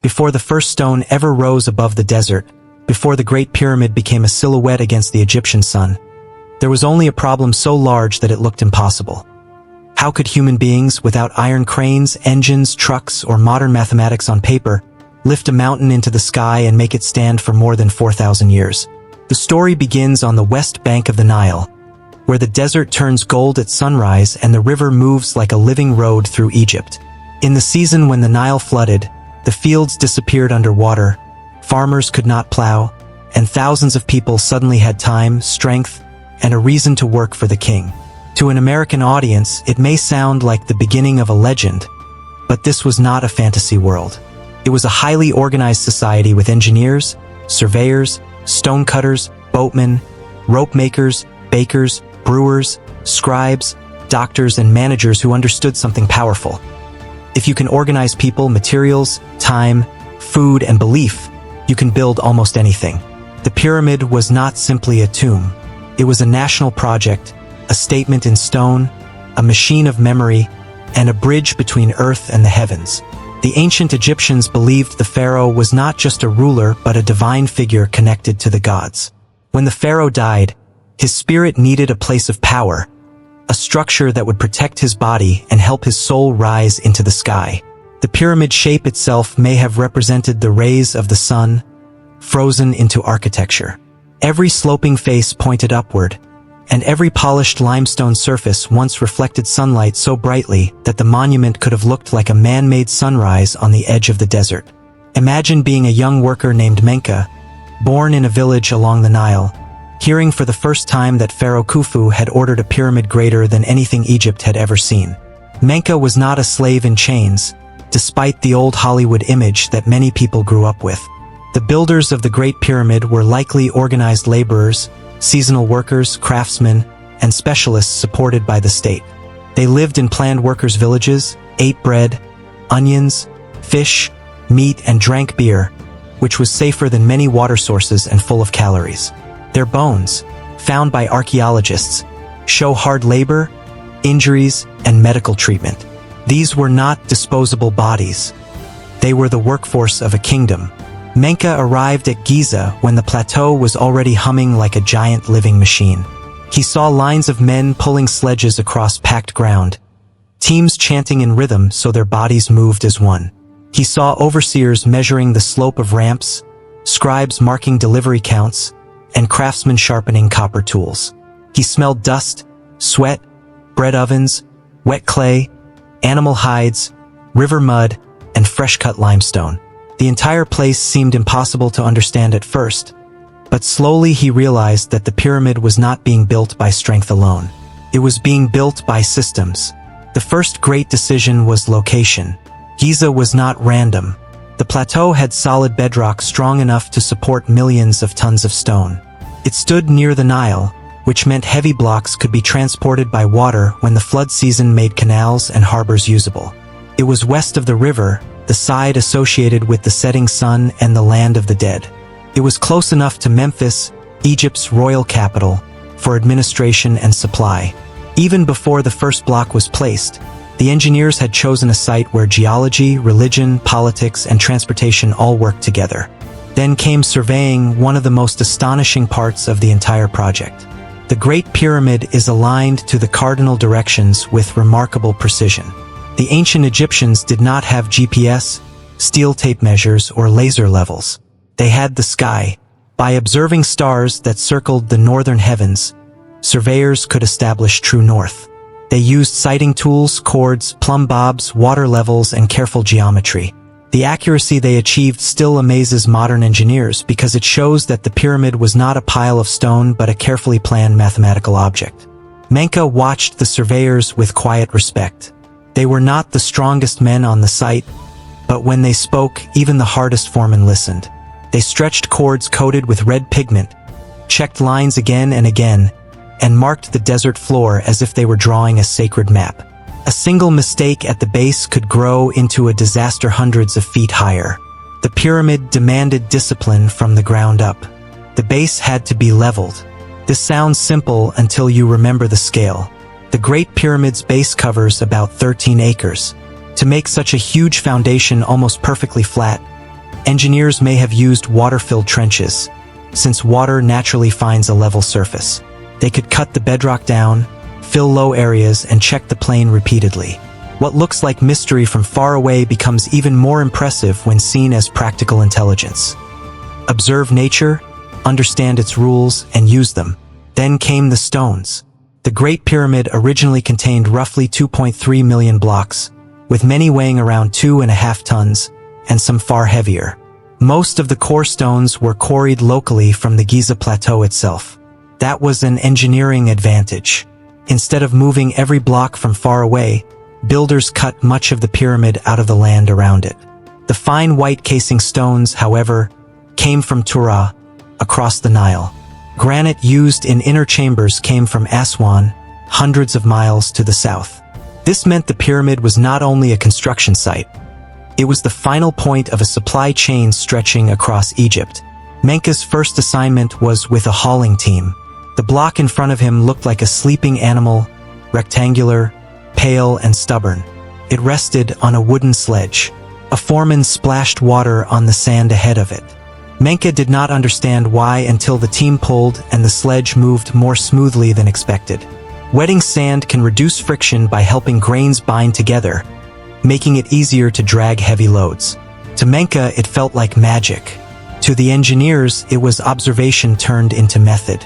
before the first stone ever rose above the desert, before the Great Pyramid became a silhouette against the Egyptian sun, there was only a problem so large that it looked impossible. How could human beings, without iron cranes, engines, trucks, or modern mathematics on paper, lift a mountain into the sky and make it stand for more than 4,000 years? The story begins on the west bank of the Nile, where the desert turns gold at sunrise and the river moves like a living road through Egypt. In the season when the Nile flooded, the fields disappeared underwater, farmers could not plow, and thousands of people suddenly had time, strength, and a reason to work for the king. To an American audience, it may sound like the beginning of a legend, but this was not a fantasy world. It was a highly organized society with engineers, surveyors, stonecutters, boatmen, rope makers, bakers, brewers, scribes, doctors, and managers who understood something powerful. If you can organize people, materials, time, food, and belief, you can build almost anything. The pyramid was not simply a tomb. It was a national project, a statement in stone, a machine of memory, and a bridge between earth and the heavens. The ancient Egyptians believed the pharaoh was not just a ruler but a divine figure connected to the gods. When the pharaoh died, his spirit needed a place of power, a structure that would protect his body and help his soul rise into the sky. The pyramid shape itself may have represented the rays of the sun, frozen into architecture. Every sloping face pointed upward, and every polished limestone surface once reflected sunlight so brightly that the monument could have looked like a man-made sunrise on the edge of the desert. Imagine being a young worker named Menka, born in a village along the Nile, hearing for the first time that Pharaoh Khufu had ordered a pyramid greater than anything Egypt had ever seen. Menka was not a slave in chains, despite the old Hollywood image that many people grew up with. The builders of the Great Pyramid were likely organized laborers, seasonal workers, craftsmen, and specialists supported by the state. They lived in planned workers' villages, ate bread, onions, fish, meat, and drank beer, which was safer than many water sources and full of calories. Their bones, found by archaeologists, show hard labor, injuries, and medical treatment. These were not disposable bodies. They were the workforce of a kingdom. Menka arrived at Giza when the plateau was already humming like a giant living machine. He saw lines of men pulling sledges across packed ground, teams chanting in rhythm so their bodies moved as one. He saw overseers measuring the slope of ramps, scribes marking delivery counts, and craftsmen sharpening copper tools. He smelled dust, sweat, bread ovens, wet clay, animal hides, river mud, and fresh-cut limestone. The entire place seemed impossible to understand at first, but slowly he realized that the pyramid was not being built by strength alone. It was being built by systems. The first great decision was location. Giza was not random. The plateau had solid bedrock strong enough to support millions of tons of stone. It stood near the Nile, which meant heavy blocks could be transported by water when the flood season made canals and harbors usable. It was west of the river, the side associated with the setting sun and the land of the dead. It was close enough to Memphis, Egypt's royal capital, for administration and supply. Even before the first block was placed, the engineers had chosen a site where geology, religion, politics, and transportation all worked together. Then came surveying, one of the most astonishing parts of the entire project. The Great Pyramid is aligned to the cardinal directions with remarkable precision. The ancient Egyptians did not have GPS, steel tape measures, or laser levels. They had the sky. By observing stars that circled the northern heavens, surveyors could establish true north. They used sighting tools, cords, plumb bobs, water levels, and careful geometry. The accuracy they achieved still amazes modern engineers because it shows that the pyramid was not a pile of stone but a carefully planned mathematical object. Menka watched the surveyors with quiet respect. They were not the strongest men on the site, but when they spoke, even the hardest foreman listened. They stretched cords coated with red pigment, checked lines again and again, and marked the desert floor as if they were drawing a sacred map. A single mistake at the base could grow into a disaster hundreds of feet higher. The pyramid demanded discipline from the ground up. The base had to be leveled. This sounds simple until you remember the scale. The Great Pyramid's base covers about 13 acres. To make such a huge foundation almost perfectly flat, Engineers may have used water-filled trenches, since water naturally finds a level surface. They could cut the bedrock down, fill low areas, and check the plane repeatedly. What looks like mystery from far away becomes even more impressive when seen as practical intelligence. Observe nature, understand its rules, and use them. Then came the stones. The Great Pyramid originally contained roughly 2.3 million blocks, with many weighing around 2.5 tons, and some far heavier. Most of the core stones were quarried locally from the Giza Plateau itself. That was an engineering advantage. Instead of moving every block from far away, builders cut much of the pyramid out of the land around it. The fine white casing stones, however, came from Tura, across the Nile. Granite used in inner chambers came from Aswan, hundreds of miles to the south. This meant the pyramid was not only a construction site, it was the final point of a supply chain stretching across Egypt. Menka's first assignment was with a hauling team. The block in front of him looked like a sleeping animal, rectangular, pale, and stubborn. It rested on a wooden sledge. A foreman splashed water on the sand ahead of it. Menka did not understand why until the team pulled and the sledge moved more smoothly than expected. Wetting sand can reduce friction by helping grains bind together, making it easier to drag heavy loads. To Menka, it felt like magic. To the engineers, it was observation turned into method.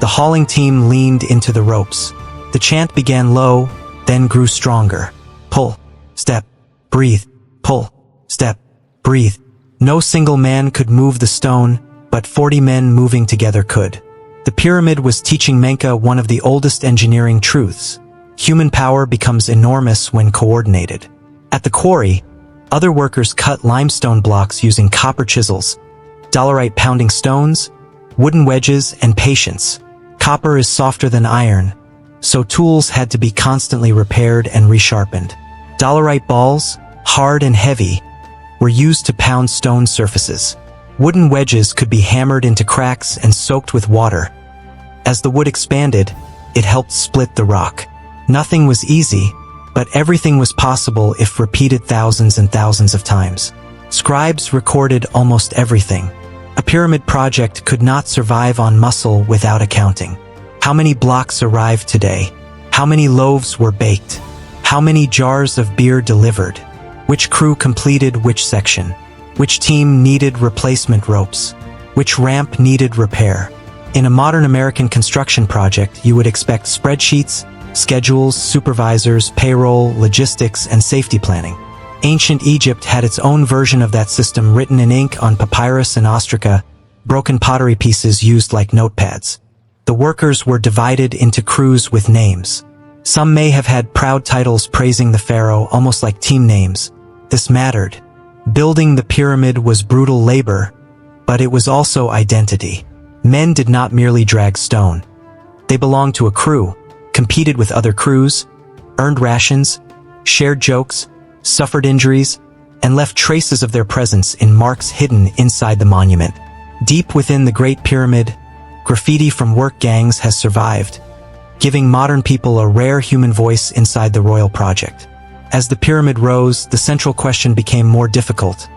The hauling team leaned into the ropes. The chant began low, then grew stronger. Pull, step, breathe, pull, step, breathe. No single man could move the stone, but 40 men moving together could. The pyramid was teaching Menka one of the oldest engineering truths. Human power becomes enormous when coordinated. At the quarry, other workers cut limestone blocks using copper chisels, dolerite pounding stones, wooden wedges, and patience. Copper is softer than iron, so tools had to be constantly repaired and resharpened. Dolerite balls, hard and heavy, were used to pound stone surfaces. Wooden wedges could be hammered into cracks and soaked with water. As the wood expanded, it helped split the rock. Nothing was easy, but everything was possible if repeated thousands and thousands of times. Scribes recorded almost everything. A pyramid project could not survive on muscle without accounting. How many blocks arrived today? How many loaves were baked? How many jars of beer delivered? Which crew completed which section? Which team needed replacement ropes? Which ramp needed repair? In a modern American construction project, you would expect spreadsheets, schedules, supervisors, payroll, logistics, and safety planning. Ancient Egypt had its own version of that system written in ink on papyrus and ostraca, broken pottery pieces used like notepads. The workers were divided into crews with names. Some may have had proud titles praising the pharaoh, almost like team names. This mattered. Building the pyramid was brutal labor, but it was also identity. Men did not merely drag stone. They belonged to a crew, competed with other crews, earned rations, shared jokes, suffered injuries, and left traces of their presence in marks hidden inside the monument. Deep within the Great Pyramid, graffiti from work gangs has survived, giving modern people a rare human voice inside the royal project. As the pyramid rose, the central question became more difficult.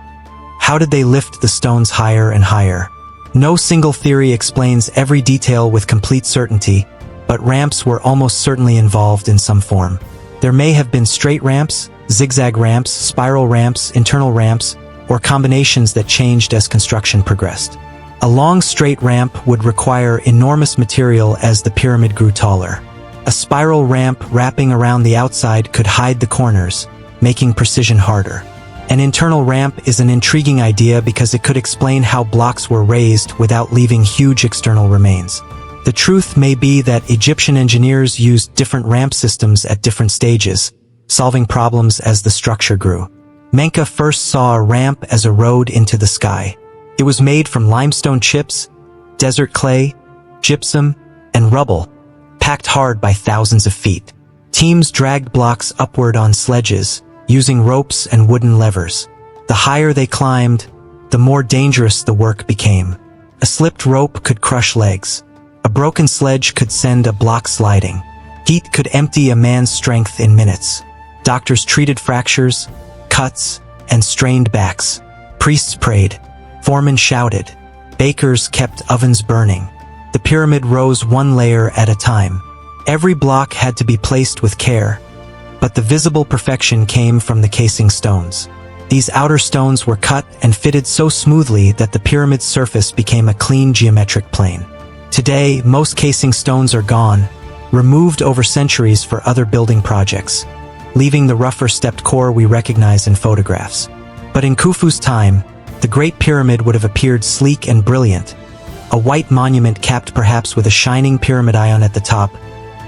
How did they lift the stones higher and higher? No single theory explains every detail with complete certainty, but ramps were almost certainly involved in some form. There may have been straight ramps, zigzag ramps, spiral ramps, internal ramps, or combinations that changed as construction progressed. A long straight ramp would require enormous material as the pyramid grew taller. A spiral ramp wrapping around the outside could hide the corners, making precision harder. An internal ramp is an intriguing idea because it could explain how blocks were raised without leaving huge external remains. The truth may be that Egyptian engineers used different ramp systems at different stages, solving problems as the structure grew. Menka first saw a ramp as a road into the sky. It was made from limestone chips, desert clay, gypsum, and rubble, packed hard by thousands of feet. Teams dragged blocks upward on sledges, using ropes and wooden levers. The higher they climbed, the more dangerous the work became. A slipped rope could crush legs. A broken sledge could send a block sliding. Heat could empty a man's strength in minutes. Doctors treated fractures, cuts, and strained backs. Priests prayed, foremen shouted, bakers kept ovens burning. The pyramid rose one layer at a time. Every block had to be placed with care, but the visible perfection came from the casing stones. These outer stones were cut and fitted so smoothly that the pyramid's surface became a clean geometric plane. Today, most casing stones are gone, removed over centuries for other building projects, leaving the rougher stepped core we recognize in photographs. But in Khufu's time, the Great Pyramid would have appeared sleek and brilliant, a white monument capped perhaps with a shining pyramid ion at the top,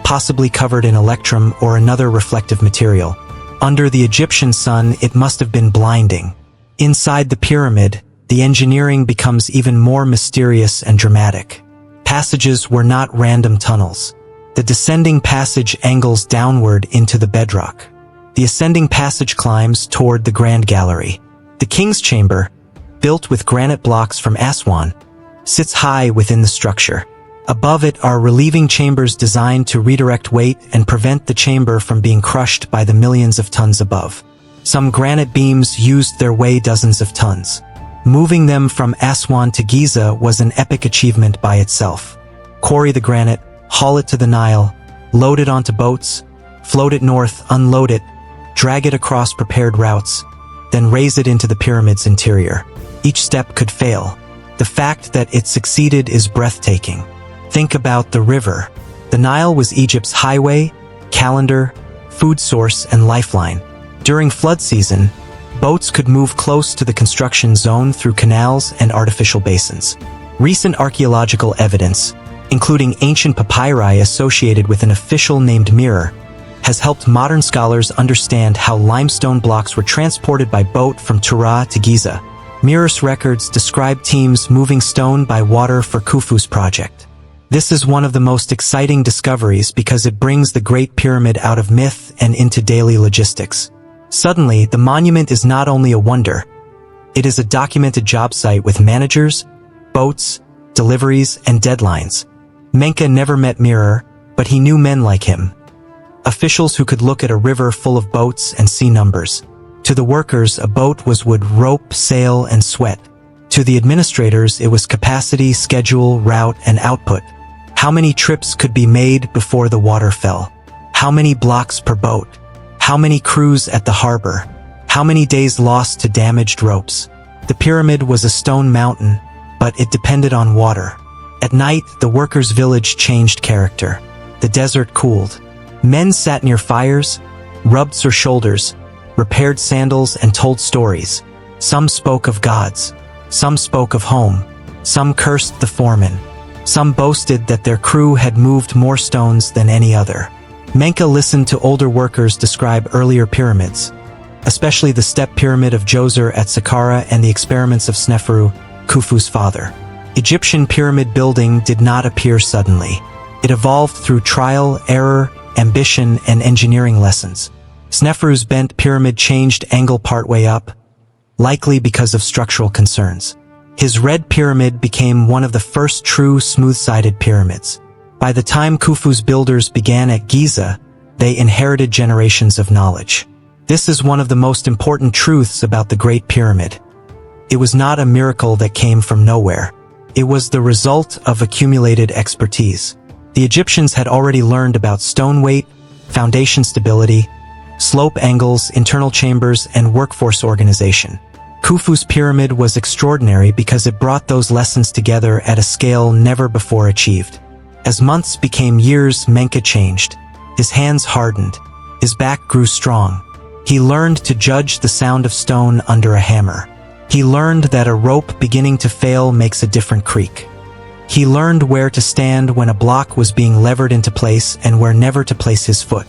possibly covered in electrum or another reflective material. Under the Egyptian sun, it must have been blinding. Inside the pyramid, the engineering becomes even more mysterious and dramatic. Passages were not random tunnels. The descending passage angles downward into the bedrock. The ascending passage climbs toward the Grand Gallery. The King's Chamber, built with granite blocks from Aswan, sits high within the structure. Above it are relieving chambers designed to redirect weight and prevent the chamber from being crushed by the millions of tons above. Some granite beams used their weight dozens of tons. Moving them from Aswan to Giza was an epic achievement by itself. Quarry the granite, haul it to the Nile, load it onto boats, float it north, unload it, drag it across prepared routes, then raise it into the pyramid's interior. Each step could fail. The fact that it succeeded is breathtaking. Think about the river. The Nile was Egypt's highway, calendar, food source, and lifeline. During flood season, boats could move close to the construction zone through canals and artificial basins. Recent archaeological evidence, including ancient papyri associated with an official named mirror, has helped modern scholars understand how limestone blocks were transported by boat from Tura to Giza. Mirror's records describe teams moving stone by water for Khufu's project. This is one of the most exciting discoveries because it brings the Great Pyramid out of myth and into daily logistics. Suddenly, the monument is not only a wonder, it is a documented job site with managers, boats, deliveries, and deadlines. Menka never met Mirror, but he knew men like him. Officials who could look at a river full of boats and see numbers. To the workers, a boat was wood, rope, sail, and sweat. To the administrators, it was capacity, schedule, route, and output. How many trips could be made before the water fell? How many blocks per boat? How many crews at the harbor? How many days lost to damaged ropes? The pyramid was a stone mountain, but it depended on water. At night, the workers' village changed character. The desert cooled. Men sat near fires, rubbed their shoulders, repaired sandals, and told stories. Some spoke of gods. Some spoke of home. Some cursed the foreman. Some boasted that their crew had moved more stones than any other. Menka listened to older workers describe earlier pyramids, especially the step pyramid of Djoser at Saqqara and the experiments of Sneferu, Khufu's father. Egyptian pyramid building did not appear suddenly. It evolved through trial, error, ambition, and engineering lessons. Sneferu's bent pyramid changed angle partway up, likely because of structural concerns. His red pyramid became one of the first true smooth-sided pyramids. By the time Khufu's builders began at Giza, they inherited generations of knowledge. This is one of the most important truths about the Great Pyramid. It was not a miracle that came from nowhere. It was the result of accumulated expertise. The Egyptians had already learned about stone weight, foundation stability, slope angles, internal chambers, and workforce organization. Khufu's pyramid was extraordinary because it brought those lessons together at a scale never before achieved. As months became years, Menka changed. His hands hardened. His back grew strong. He learned to judge the sound of stone under a hammer. He learned that a rope beginning to fail makes a different creak. He learned where to stand when a block was being levered into place and where never to place his foot.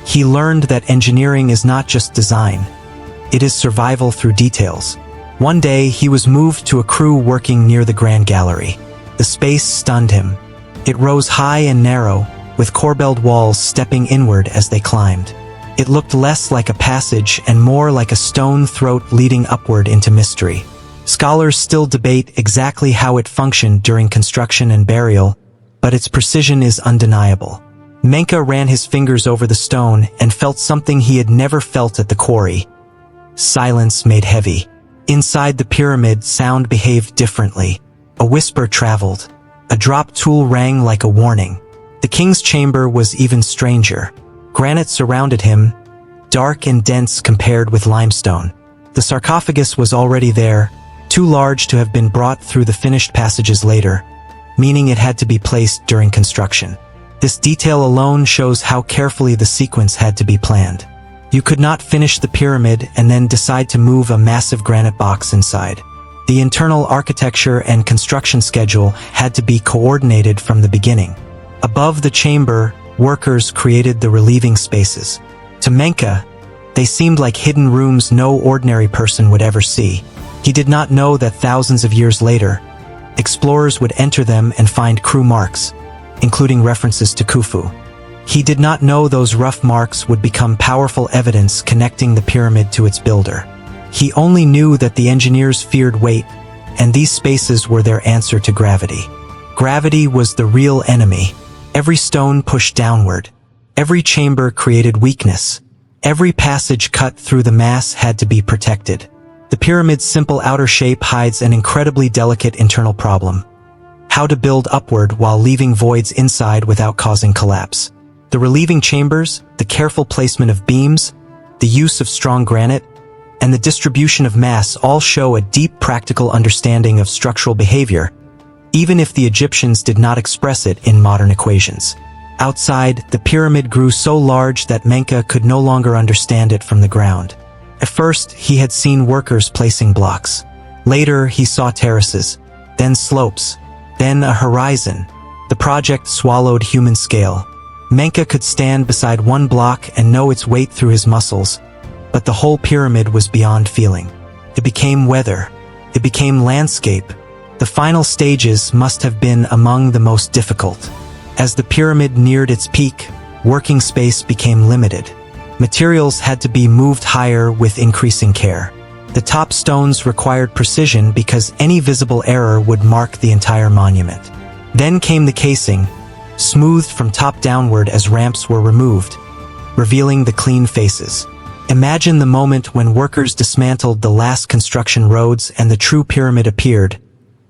He learned that engineering is not just design. It is survival through details. One day, he was moved to a crew working near the Grand Gallery. The space stunned him. It rose high and narrow, with corbelled walls stepping inward as they climbed. It looked less like a passage and more like a stone throat leading upward into mystery. Scholars still debate exactly how it functioned during construction and burial, but its precision is undeniable. Menka ran his fingers over the stone and felt something he had never felt at the quarry. Silence made heavy. Inside the pyramid, sound behaved differently. A whisper traveled. A drop tool rang like a warning. The king's chamber was even stranger. Granite surrounded him, dark and dense compared with limestone. The sarcophagus was already there, too large to have been brought through the finished passages later, meaning it had to be placed during construction. This detail alone shows how carefully the sequence had to be planned. You could not finish the pyramid and then decide to move a massive granite box inside. The internal architecture and construction schedule had to be coordinated from the beginning. Above the chamber, workers created the relieving spaces. To Menka, they seemed like hidden rooms no ordinary person would ever see. He did not know that thousands of years later, explorers would enter them and find crew marks, including references to Khufu. He did not know those rough marks would become powerful evidence connecting the pyramid to its builder. He only knew that the engineers feared weight, and these spaces were their answer to gravity. Gravity was the real enemy. Every stone pushed downward. Every chamber created weakness. Every passage cut through the mass had to be protected. The pyramid's simple outer shape hides an incredibly delicate internal problem: how to build upward while leaving voids inside without causing collapse. The relieving chambers, the careful placement of beams, the use of strong granite, and the distribution of mass all show a deep practical understanding of structural behavior, even if the Egyptians did not express it in modern equations. Outside, the pyramid grew so large that Menka could no longer understand it from the ground. At first, he had seen workers placing blocks. Later, he saw terraces, then slopes, then a horizon. The project swallowed human scale. Menka could stand beside one block and know its weight through his muscles, but the whole pyramid was beyond feeling. It became weather. It became landscape. The final stages must have been among the most difficult. As the pyramid neared its peak, working space became limited. Materials had to be moved higher with increasing care. The top stones required precision because any visible error would mark the entire monument. Then came the casing, smoothed from top downward as ramps were removed, revealing the clean faces. Imagine the moment when workers dismantled the last construction roads and the true pyramid appeared,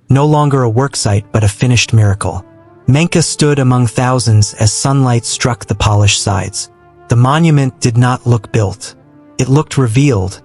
no longer a worksite but a finished miracle. Menka stood among thousands as sunlight struck the polished sides. The monument did not look built. It looked revealed,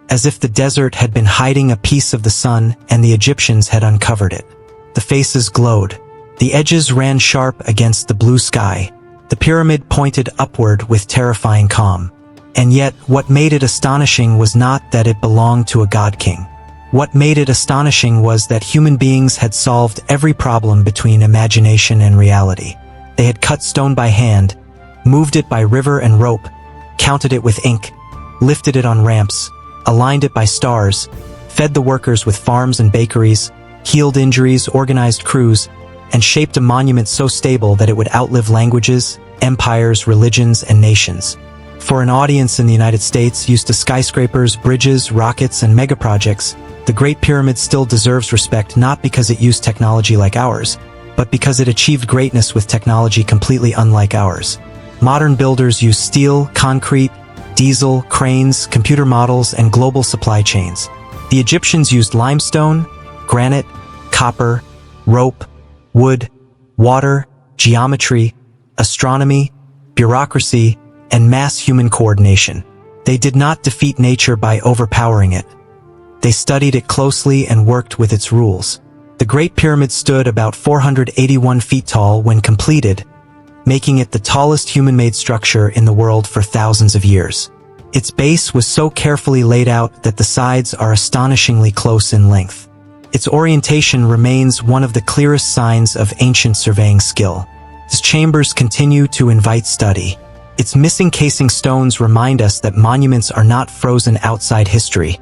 as if the desert had been hiding a piece of the sun and the Egyptians had uncovered it. The faces glowed. The edges ran sharp against the blue sky. The pyramid pointed upward with terrifying calm. And yet, what made it astonishing was not that it belonged to a god-king. What made it astonishing was that human beings had solved every problem between imagination and reality. They had cut stone by hand, moved it by river and rope, counted it with ink, lifted it on ramps, aligned it by stars, fed the workers with farms and bakeries, healed injuries, organized crews, and shaped a monument so stable that it would outlive languages, empires, religions, and nations. For an audience in the United States used to skyscrapers, bridges, rockets, and megaprojects, the Great Pyramid still deserves respect not because it used technology like ours, but because it achieved greatness with technology completely unlike ours. Modern builders use steel, concrete, diesel, cranes, computer models, and global supply chains. The Egyptians used limestone, granite, copper, rope, wood, water, geometry, astronomy, bureaucracy, and mass human coordination. They did not defeat nature by overpowering it. They studied it closely and worked with its rules. The Great Pyramid stood about 481 feet tall when completed, making it the tallest human-made structure in the world for thousands of years. Its base was so carefully laid out that the sides are astonishingly close in length. Its orientation remains one of the clearest signs of ancient surveying skill. Its chambers continue to invite study. Its missing casing stones remind us that monuments are not frozen outside history.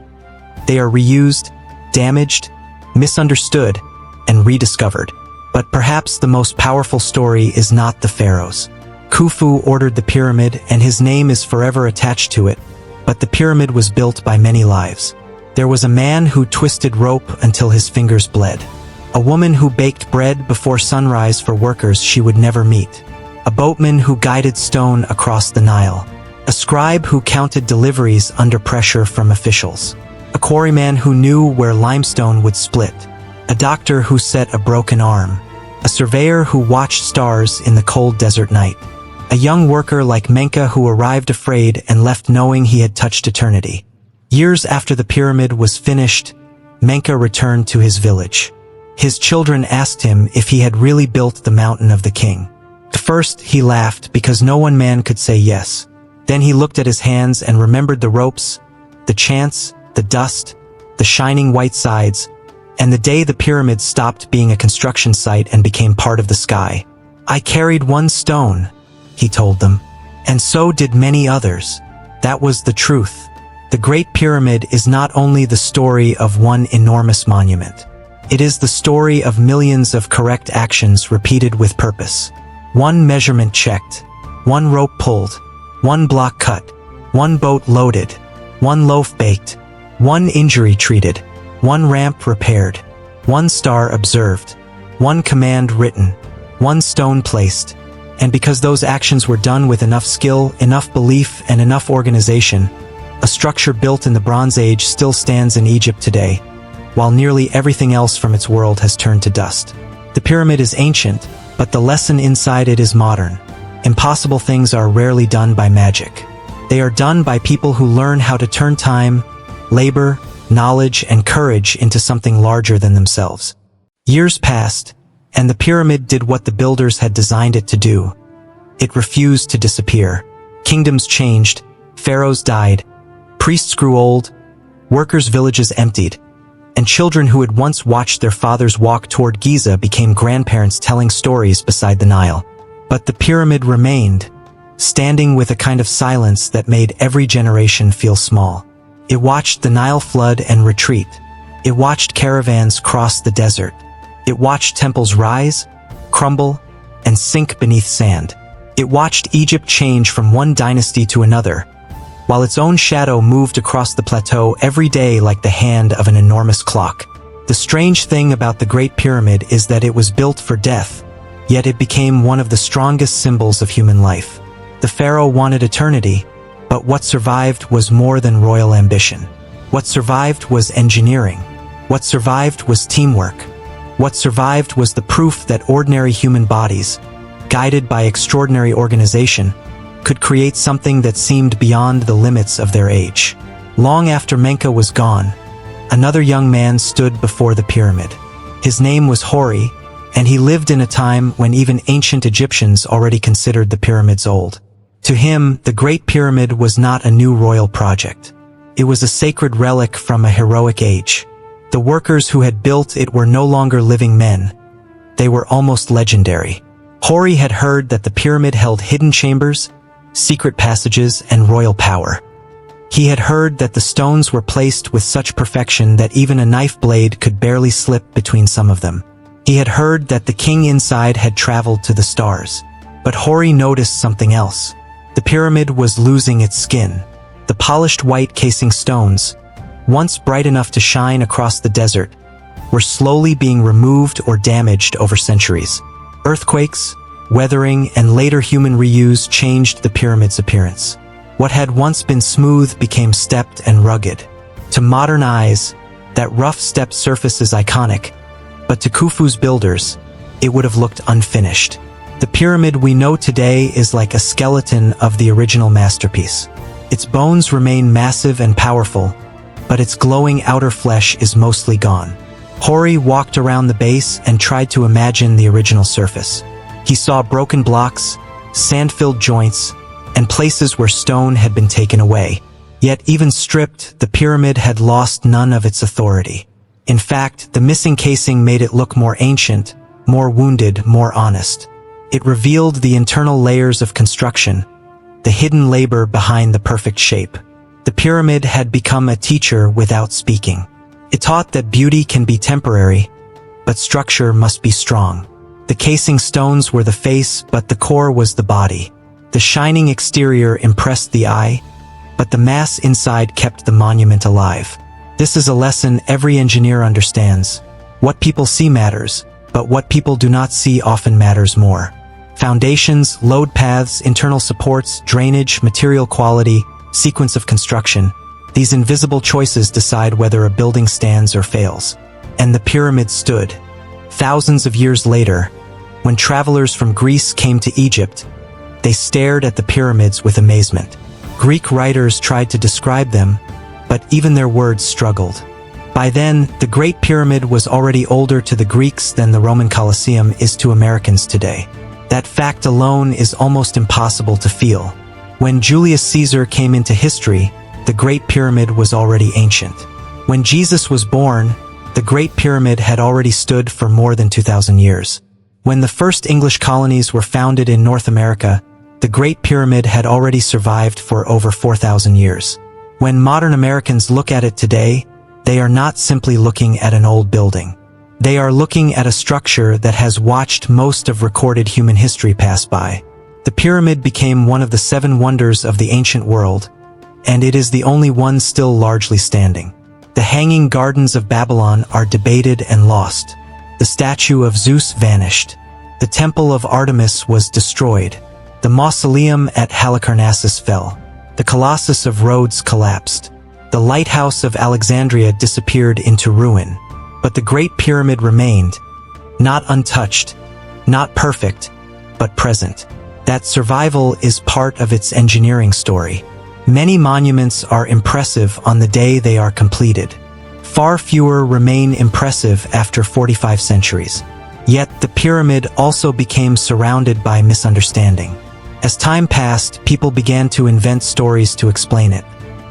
They are reused, damaged, misunderstood, and rediscovered. But perhaps the most powerful story is not the pharaohs. Khufu ordered the pyramid, and his name is forever attached to it, but the pyramid was built by many lives. There was a man who twisted rope until his fingers bled. A woman who baked bread before sunrise for workers she would never meet. A boatman who guided stone across the Nile. A scribe who counted deliveries under pressure from officials. A a quarryman who knew where limestone would split, a doctor who set a broken arm, a surveyor who watched stars in the cold desert night, a young worker like Menka who arrived afraid and left knowing he had touched eternity. Years after the pyramid was finished, Menka returned to his village. His children asked him if he had really built the mountain of the king. At first, he laughed because no one man could say yes. Then he looked at his hands and remembered the ropes, the chants, the dust, the shining white sides, and the day the pyramid stopped being a construction site and became part of the sky. "I carried one stone," he told them, "and so did many others." That was the truth. The Great Pyramid is not only the story of one enormous monument. It is the story of millions of correct actions repeated with purpose. One measurement checked, one rope pulled, one block cut, one boat loaded, one loaf baked, one injury treated, one ramp repaired, one star observed, one command written, one stone placed. And because those actions were done with enough skill, enough belief, and enough organization, a structure built in the Bronze Age still stands in Egypt today, while nearly everything else from its world has turned to dust. The pyramid is ancient, but the lesson inside it is modern. Impossible things are rarely done by magic. They are done by people who learn how to turn time, labor, knowledge, and courage into something larger than themselves. Years passed, and the pyramid did what the builders had designed it to do. It refused to disappear. Kingdoms changed, pharaohs died, priests grew old, workers' villages emptied, and children who had once watched their fathers walk toward Giza became grandparents telling stories beside the Nile. But the pyramid remained, standing with a kind of silence that made every generation feel small. It watched the Nile flood and retreat. It watched caravans cross the desert. It watched temples rise, crumble, and sink beneath sand. It watched Egypt change from one dynasty to another, while its own shadow moved across the plateau every day like the hand of an enormous clock. The strange thing about the Great Pyramid is that it was built for death, yet it became one of the strongest symbols of human life. The pharaoh wanted eternity, but what survived was more than royal ambition. What survived was engineering. What survived was teamwork. What survived was the proof that ordinary human bodies, guided by extraordinary organization, could create something that seemed beyond the limits of their age. Long after Menka was gone, another young man stood before the pyramid. His name was Hori, and he lived in a time when even ancient Egyptians already considered the pyramids old. To him, the Great Pyramid was not a new royal project. It was a sacred relic from a heroic age. The workers who had built it were no longer living men. They were almost legendary. Hori had heard that the pyramid held hidden chambers, secret passages, and royal power. He had heard that the stones were placed with such perfection that even a knife blade could barely slip between some of them. He had heard that the king inside had traveled to the stars. But Hori noticed something else. The pyramid was losing its skin. The polished white casing stones, once bright enough to shine across the desert, were slowly being removed or damaged over centuries. Earthquakes, weathering, and later human reuse changed the pyramid's appearance. What had once been smooth became stepped and rugged. To modern eyes, that rough stepped surface is iconic, but to Khufu's builders, it would have looked unfinished. The pyramid we know today is like a skeleton of the original masterpiece. Its bones remain massive and powerful, but its glowing outer flesh is mostly gone. Hori walked around the base and tried to imagine the original surface. He saw broken blocks, sand-filled joints, and places where stone had been taken away. Yet even stripped, the pyramid had lost none of its authority. In fact, the missing casing made it look more ancient, more wounded, more honest. It revealed the internal layers of construction, the hidden labor behind the perfect shape. The pyramid had become a teacher without speaking. It taught that beauty can be temporary, but structure must be strong. The casing stones were the face, but the core was the body. The shining exterior impressed the eye, but the mass inside kept the monument alive. This is a lesson every engineer understands. What people see matters, but what people do not see often matters more. Foundations, load paths, internal supports, drainage, material quality, sequence of construction. These invisible choices decide whether a building stands or fails. And the pyramid stood. Thousands of years later, when travelers from Greece came to Egypt, they stared at the pyramids with amazement. Greek writers tried to describe them, but even their words struggled. By then, the Great Pyramid was already older to the Greeks than the Roman Colosseum is to Americans today. That fact alone is almost impossible to feel. When Julius Caesar came into history, the Great Pyramid was already ancient. When Jesus was born, the Great Pyramid had already stood for more than 2,000 years. When the first English colonies were founded in North America, the Great Pyramid had already survived for over 4,000 years. When modern Americans look at it today, they are not simply looking at an old building. They are looking at a structure that has watched most of recorded human history pass by. The pyramid became one of the 7 wonders of the ancient world, and it is the only one still largely standing. The Hanging Gardens of Babylon are debated and lost. The statue of Zeus vanished. The Temple of Artemis was destroyed. The Mausoleum at Halicarnassus fell. The Colossus of Rhodes collapsed. The Lighthouse of Alexandria disappeared into ruin. But the Great Pyramid remained, not untouched, not perfect, but present. That survival is part of its engineering story. Many monuments are impressive on the day they are completed. Far fewer remain impressive after 45 centuries. Yet the pyramid also became surrounded by misunderstanding. As time passed, people began to invent stories to explain it.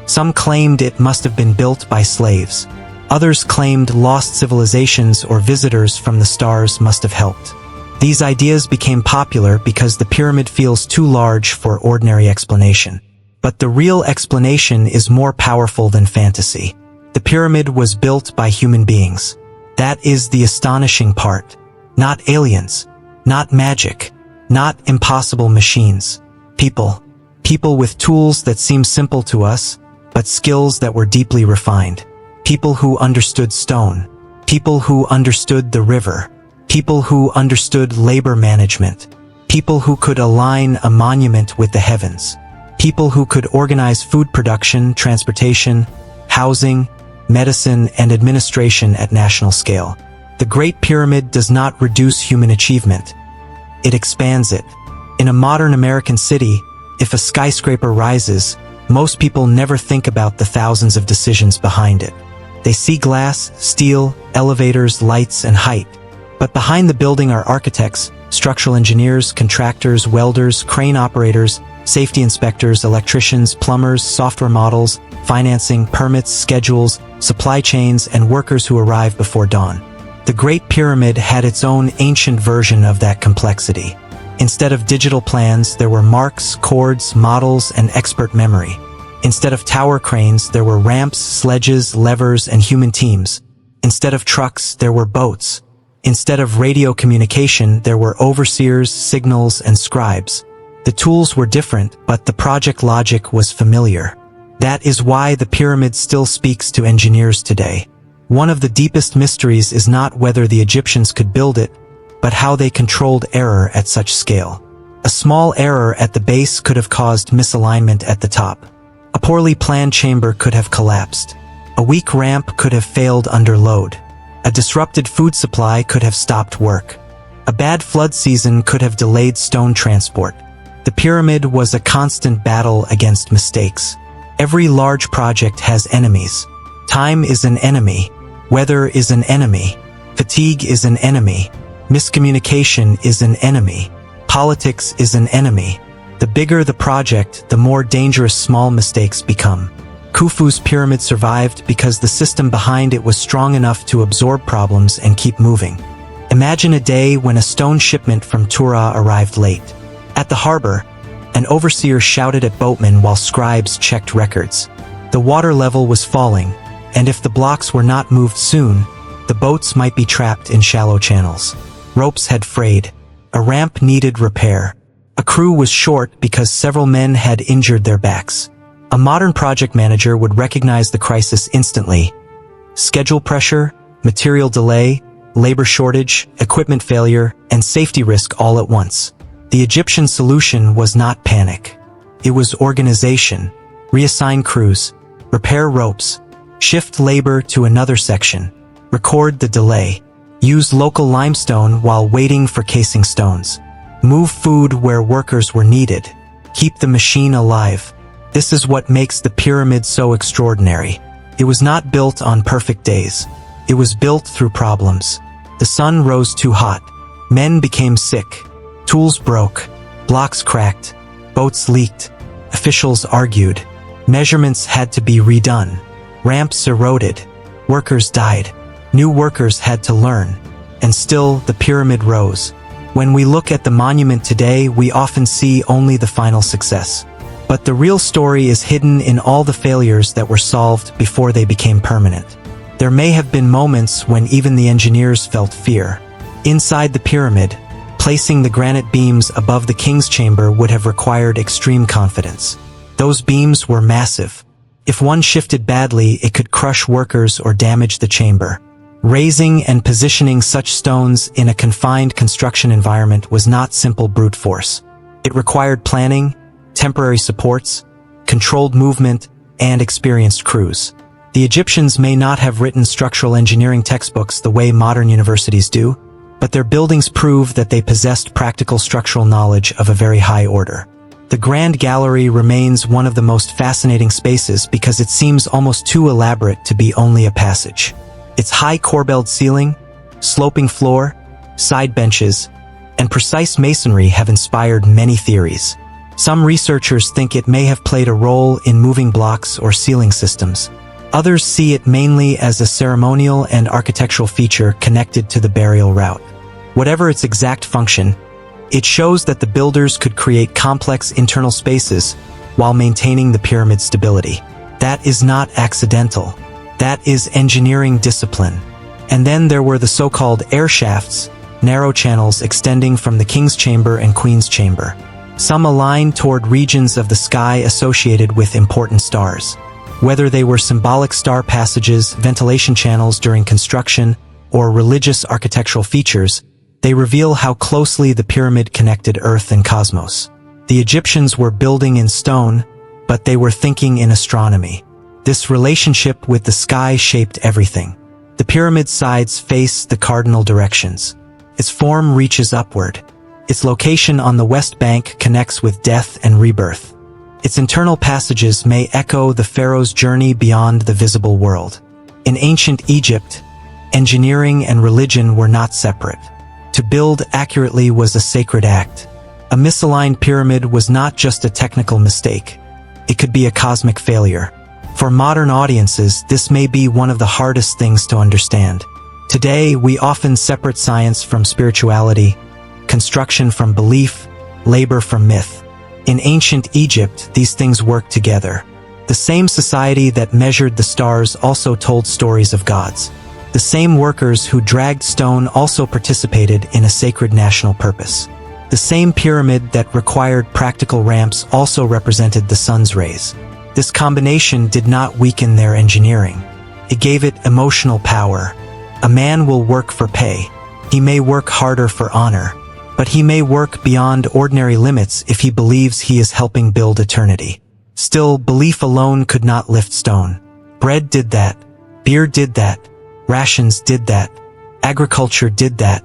Some claimed it must have been built by slaves. Others claimed lost civilizations or visitors from the stars must have helped. These ideas became popular because the pyramid feels too large for ordinary explanation. But the real explanation is more powerful than fantasy. The pyramid was built by human beings. That is the astonishing part. Not aliens, not magic, not impossible machines. People. People with tools that seem simple to us, but skills that were deeply refined. People who understood stone. People who understood the river. People who understood labor management. People who could align a monument with the heavens. People who could organize food production, transportation, housing, medicine, and administration at national scale. The Great Pyramid does not reduce human achievement. It expands it. In a modern American city, if a skyscraper rises, most people never think about the thousands of decisions behind it. They see glass, steel, elevators, lights, and height. But behind the building are architects, structural engineers, contractors, welders, crane operators, safety inspectors, electricians, plumbers, software models, financing, permits, schedules, supply chains, and workers who arrive before dawn. The Great Pyramid had its own ancient version of that complexity. Instead of digital plans, there were marks, chords, models, and expert memory. Instead of tower cranes, there were ramps, sledges, levers, and human teams. Instead of trucks, there were boats. Instead of radio communication, there were overseers, signals, and scribes. The tools were different, but the project logic was familiar. That is why the pyramid still speaks to engineers today. One of the deepest mysteries is not whether the Egyptians could build it, but how they controlled error at such scale. A small error at the base could have caused misalignment at the top. A poorly planned chamber could have collapsed. A weak ramp could have failed under load. A disrupted food supply could have stopped work. A bad flood season could have delayed stone transport. The pyramid was a constant battle against mistakes. Every large project has enemies. Time is an enemy. Weather is an enemy. Fatigue is an enemy. Miscommunication is an enemy. Politics is an enemy. The bigger the project, the more dangerous small mistakes become. Khufu's pyramid survived because the system behind it was strong enough to absorb problems and keep moving. Imagine a day when a stone shipment from Tura arrived late. At the harbor, an overseer shouted at boatmen while scribes checked records. The water level was falling, and if the blocks were not moved soon, the boats might be trapped in shallow channels. Ropes had frayed. A ramp needed repair. A crew was short because several men had injured their backs. A modern project manager would recognize the crisis instantly. Schedule pressure, material delay, labor shortage, equipment failure, and safety risk all at once. The Egyptian solution was not panic. It was organization. Reassign crews. repair ropes, shift labor to another section, record the delay, use local limestone while waiting for casing stones, move food where workers were needed, keep the machine alive. This is what makes the pyramid so extraordinary. It was not built on perfect days. It was built through problems. The sun rose too hot. Men became sick. Tools broke. Blocks cracked. Boats leaked. Officials argued. Measurements had to be redone. Ramps eroded. Workers died. New workers had to learn. And still, the pyramid rose. When we look at the monument today, we often see only the final success. But the real story is hidden in all the failures that were solved before they became permanent. There may have been moments when even the engineers felt fear. Inside the pyramid, placing the granite beams above the king's chamber would have required extreme confidence. Those beams were massive. If one shifted badly, it could crush workers or damage the chamber. Raising and positioning such stones in a confined construction environment was not simple brute force. It required planning, temporary supports, controlled movement, and experienced crews. The Egyptians may not have written structural engineering textbooks the way modern universities do, but their buildings prove that they possessed practical structural knowledge of a very high order. The Grand Gallery remains one of the most fascinating spaces because it seems almost too elaborate to be only a passage. Its high corbelled ceiling, sloping floor, side benches, and precise masonry have inspired many theories. Some researchers think it may have played a role in moving blocks or ceiling systems. Others see it mainly as a ceremonial and architectural feature connected to the burial route. Whatever its exact function, it shows that the builders could create complex internal spaces while maintaining the pyramid's stability. That is not accidental. That is engineering discipline. And then there were the so-called air shafts, narrow channels extending from the king's chamber and queen's chamber. Some aligned toward regions of the sky associated with important stars. Whether they were symbolic star passages, ventilation channels during construction, or religious architectural features, they reveal how closely the pyramid connected Earth and cosmos. The Egyptians were building in stone, but they were thinking in astronomy. This relationship with the sky shaped everything. The pyramid's sides face the cardinal directions. Its form reaches upward. Its location on the west bank connects with death and rebirth. Its internal passages may echo the Pharaoh's journey beyond the visible world. In ancient Egypt, engineering and religion were not separate. To build accurately was a sacred act. A misaligned pyramid was not just a technical mistake. It could be a cosmic failure. For modern audiences, this may be one of the hardest things to understand. Today, we often separate science from spirituality, construction from belief, labor from myth. In ancient Egypt, these things worked together. The same society that measured the stars also told stories of gods. The same workers who dragged stone also participated in a sacred national purpose. The same pyramid that required practical ramps also represented the sun's rays. This combination did not weaken their engineering. It gave it emotional power. A man will work for pay. He may work harder for honor. But he may work beyond ordinary limits if he believes he is helping build eternity. Still, belief alone could not lift stone. Bread did that. Beer did that. Rations did that. Agriculture did that.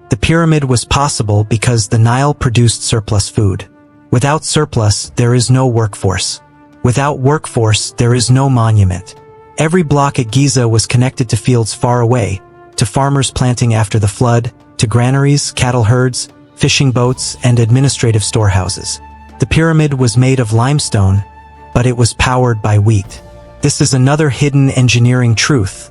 The pyramid was possible because the Nile produced surplus food. Without surplus, there is no workforce. Without workforce, there is no monument. Every block at Giza was connected to fields far away, to farmers planting after the flood, to granaries, cattle herds, fishing boats, and administrative storehouses. The pyramid was made of limestone, but it was powered by wheat. This is another hidden engineering truth.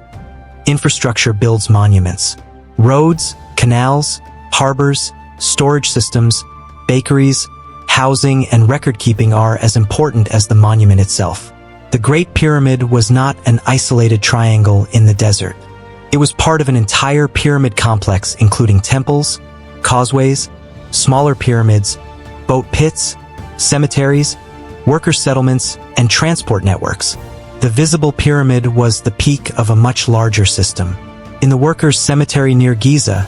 Infrastructure builds monuments. Roads, canals, harbors, storage systems, bakeries, housing, and record-keeping are as important as the monument itself. The Great Pyramid was not an isolated triangle in the desert. It was part of an entire pyramid complex including temples, causeways, smaller pyramids, boat pits, cemeteries, worker settlements, and transport networks. The visible pyramid was the peak of a much larger system. In the workers' cemetery near Giza,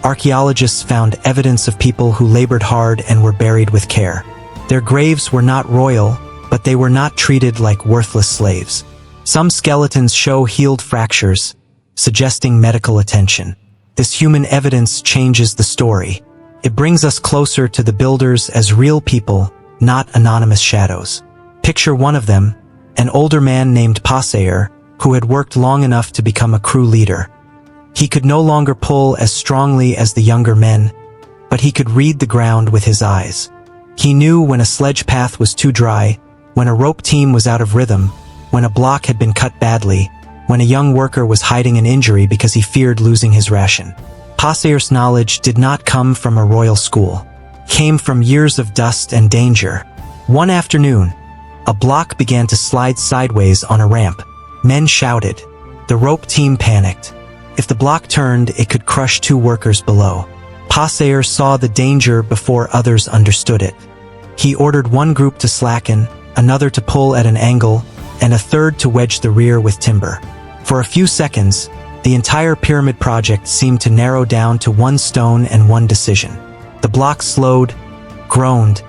archaeologists found evidence of people who labored hard and were buried with care. Their graves were not royal, but they were not treated like worthless slaves. Some skeletons show healed fractures, suggesting medical attention. This human evidence changes the story. It brings us closer to the builders as real people, not anonymous shadows. Picture one of them, an older man named Pharaoh, who had worked long enough to become a crew leader. He could no longer pull as strongly as the younger men, but he could read the ground with his eyes. He knew when a sledge path was too dry, when a rope team was out of rhythm, when a block had been cut badly, when a young worker was hiding an injury because he feared losing his ration. Pharaoh's knowledge did not come from a royal school. It came from years of dust and danger. One afternoon, a block began to slide sideways on a ramp. Men shouted. The rope team panicked. If the block turned, it could crush 2 workers below. Pharaoh saw the danger before others understood it. He ordered one group to slacken, another to pull at an angle, and a third to wedge the rear with timber. For a few seconds, the entire pyramid project seemed to narrow down to one stone and one decision. The block slowed, groaned,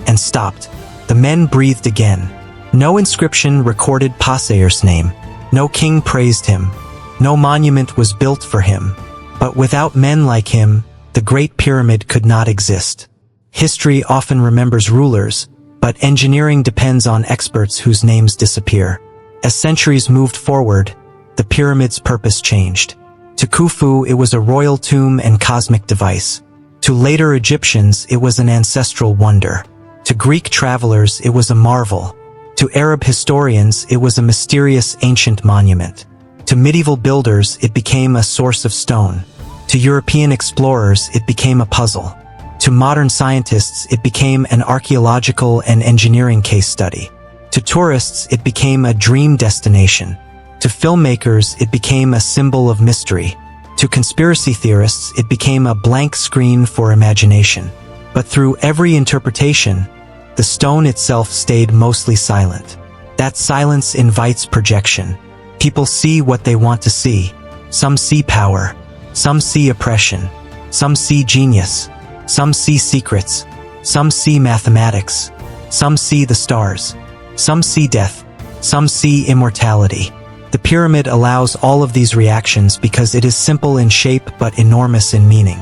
and stopped. The men breathed again. No inscription recorded Pharaoh's name. No king praised him. No monument was built for him. But without men like him, the Great Pyramid could not exist. History often remembers rulers, but engineering depends on experts whose names disappear. As centuries moved forward, the pyramid's purpose changed. To Khufu, it was a royal tomb and cosmic device. To later Egyptians, it was an ancestral wonder. To Greek travelers, it was a marvel. To Arab historians, it was a mysterious ancient monument. To medieval builders, it became a source of stone. To European explorers, it became a puzzle. To modern scientists, it became an archaeological and engineering case study. To tourists, it became a dream destination. To filmmakers, it became a symbol of mystery. To conspiracy theorists, it became a blank screen for imagination. But through every interpretation, the stone itself stayed mostly silent. That silence invites projection. People see what they want to see. Some see power. Some see oppression. Some see genius. Some see secrets. Some see mathematics. Some see the stars. Some see death. Some see immortality. The pyramid allows all of these reactions because it is simple in shape but enormous in meaning.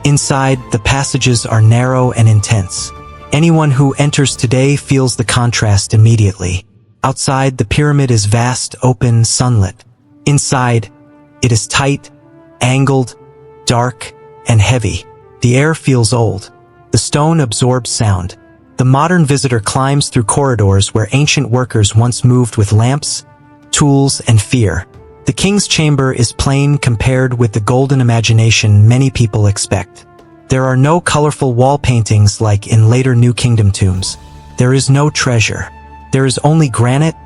Inside, the passages are narrow and intense. Anyone who enters today feels the contrast immediately. Outside, the pyramid is vast, open, sunlit. Inside, it is tight, angled, dark, and heavy. The air feels old. The stone absorbs sound. The modern visitor climbs through corridors where ancient workers once moved with lamps, tools, and fear. The king's chamber is plain compared with the golden imagination many people expect. There are no colorful wall paintings like in later New Kingdom tombs. There is no treasure. There is only granite,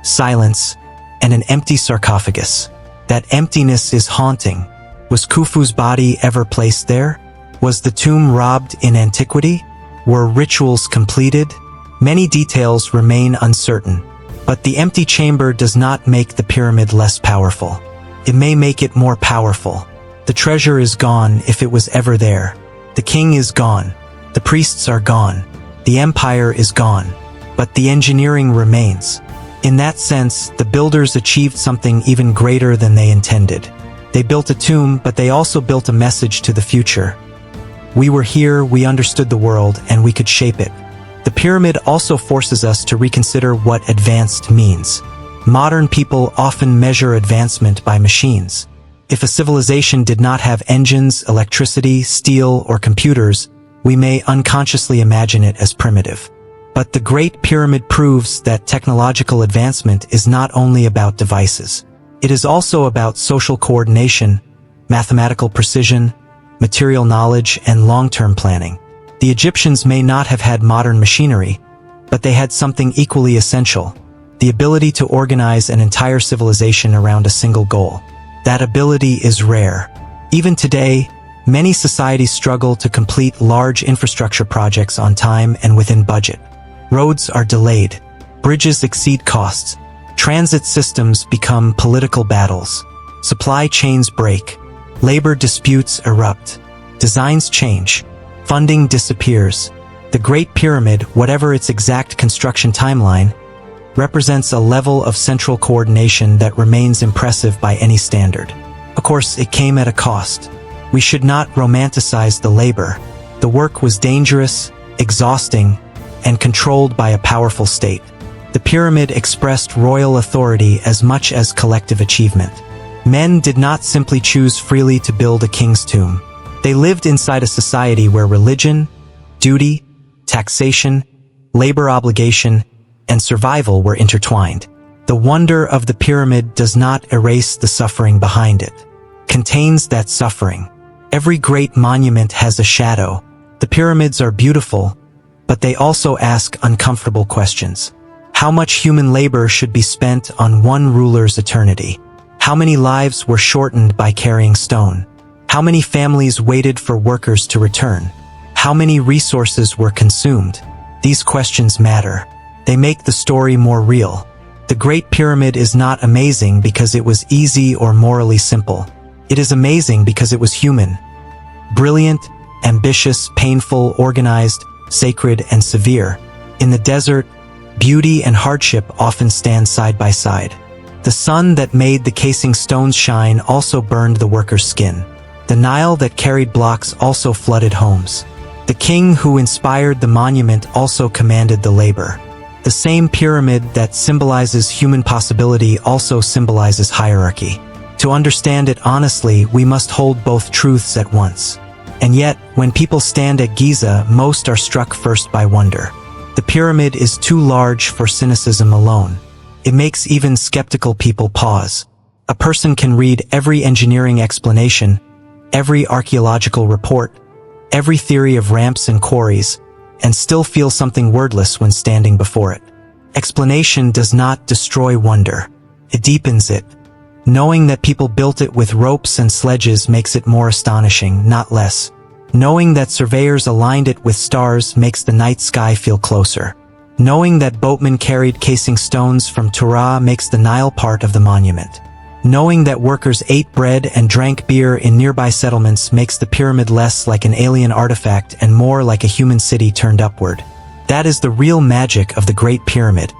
silence, and an empty sarcophagus. That emptiness is haunting. Was Khufu's body ever placed there? Was the tomb robbed in antiquity? Were rituals completed? Many details remain uncertain. But the empty chamber does not make the pyramid less powerful. It may make it more powerful. The treasure is gone if it was ever there. The king is gone. The priests are gone. The empire is gone. But the engineering remains. In that sense, the builders achieved something even greater than they intended. They built a tomb, but they also built a message to the future. We were here, we understood the world, and we could shape it. The pyramid also forces us to reconsider what advanced means. Modern people often measure advancement by machines. If a civilization did not have engines, electricity, steel, or computers, we may unconsciously imagine it as primitive. But the Great Pyramid proves that technological advancement is not only about devices. It is also about social coordination, mathematical precision, material knowledge, and long-term planning. The Egyptians may not have had modern machinery, but they had something equally essential: the ability to organize an entire civilization around a single goal. That ability is rare. Even today, many societies struggle to complete large infrastructure projects on time and within budget. Roads are delayed. Bridges exceed costs. Transit systems become political battles. Supply chains break. Labor disputes erupt. Designs change. Funding disappears. The Great Pyramid, whatever its exact construction timeline, represents a level of central coordination that remains impressive by any standard. Of course, it came at a cost. We should not romanticize the labor. The work was dangerous, exhausting, and controlled by a powerful state. The pyramid expressed royal authority as much as collective achievement. Men did not simply choose freely to build a king's tomb. They lived inside a society where religion, duty, taxation, labor obligation, and survival were intertwined. The wonder of the pyramid does not erase the suffering behind it. Contains that suffering. Every great monument has a shadow. The pyramids are beautiful, but they also ask uncomfortable questions. How much human labor should be spent on one ruler's eternity? How many lives were shortened by carrying stone? How many families waited for workers to return? How many resources were consumed? These questions matter. They make the story more real. The Great Pyramid is not amazing because it was easy or morally simple. It is amazing because it was human. Brilliant, ambitious, painful, organized, sacred, and severe. In the desert, beauty and hardship often stand side by side. The sun that made the casing stones shine also burned the workers' skin. The Nile that carried blocks also flooded homes. The king who inspired the monument also commanded the labor. The same pyramid that symbolizes human possibility also symbolizes hierarchy. To understand it honestly, we must hold both truths at once. And yet, when people stand at Giza, most are struck first by wonder. The pyramid is too large for cynicism alone. It makes even skeptical people pause. A person can read every engineering explanation, every archaeological report, every theory of ramps and quarries, and still feel something wordless when standing before it. Explanation does not destroy wonder. It deepens it. Knowing that people built it with ropes and sledges makes it more astonishing, not less. Knowing that surveyors aligned it with stars makes the night sky feel closer. Knowing that boatmen carried casing stones from Tura makes the Nile part of the monument. Knowing that workers ate bread and drank beer in nearby settlements makes the pyramid less like an alien artifact and more like a human city turned upward. That is the real magic of the Great Pyramid.